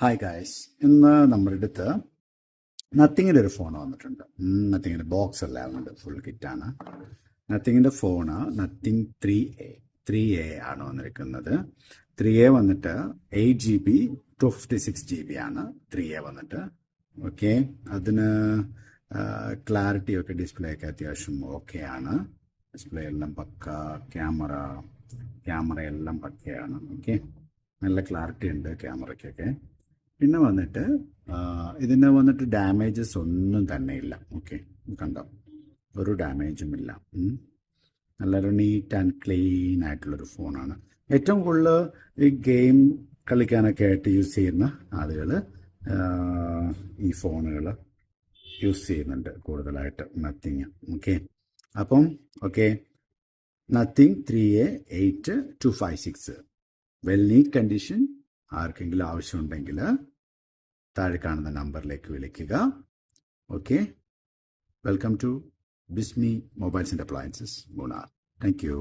Hi guys, ഇന്ന് നമ്മുടെ അടുത്ത് നത്തിങ്ങിൻ്റെ ഒരു ഫോൺ വന്നിട്ടുണ്ട്. നത്തിങ്ങിൻ്റെ ബോക്സ് അല്ല വന്നിട്ട്, ഫുൾ കിറ്റാണ്. നത്തിങ്ങിൻ്റെ ഫോണ് നത്തിങ് 3A ആണ് വന്നിരിക്കുന്നത്. 3A വന്നിട്ട് 8GB 256GB ആണ് 3A വന്നിട്ട്. ഓക്കെ, അതിന് ക്ലാരിറ്റി ഒക്കെ ഡിസ്പ്ലേ ഒക്കെ അത്യാവശ്യം ഓക്കെ ആണ്. ഡിസ്പ്ലേ എല്ലാം പക്ക, ക്യാമറ എല്ലാം പക്കയാണ്. ഓക്കെ, നല്ല ക്ലാരിറ്റി ഉണ്ട് ക്യാമറയ്ക്കൊക്കെ. പിന്നെ വന്നിട്ട് ഇതിന് വന്നിട്ട് ഡാമേജസ് ഒന്നും തന്നെ ഇല്ല. ഓക്കെ, കണ്ടോ, ഒരു ഡാമേജും ഇല്ല. നല്ലൊരു നീറ്റ് ആൻഡ് ക്ലീൻ ആയിട്ടുള്ളൊരു ഫോണാണ്. ഏറ്റവും കൂടുതൽ ഈ ഗെയിം കളിക്കാനൊക്കെ ആയിട്ട് യൂസ് ചെയ്യുന്ന ആളുകൾ ഈ ഫോണുകൾ യൂസ് ചെയ്യുന്നുണ്ട് കൂടുതലായിട്ട്, നത്തിങ്. അപ്പം nothing 3A 8256 well NEET condition. ആർക്കെങ്കിലും ആവശ്യമുണ്ടെങ്കിൽ താഴെ കാണുന്ന നമ്പറിലേക്ക് വിളിക്കുക. Okay, welcome to Bismi mobiles and appliances, Munnar. Thank U.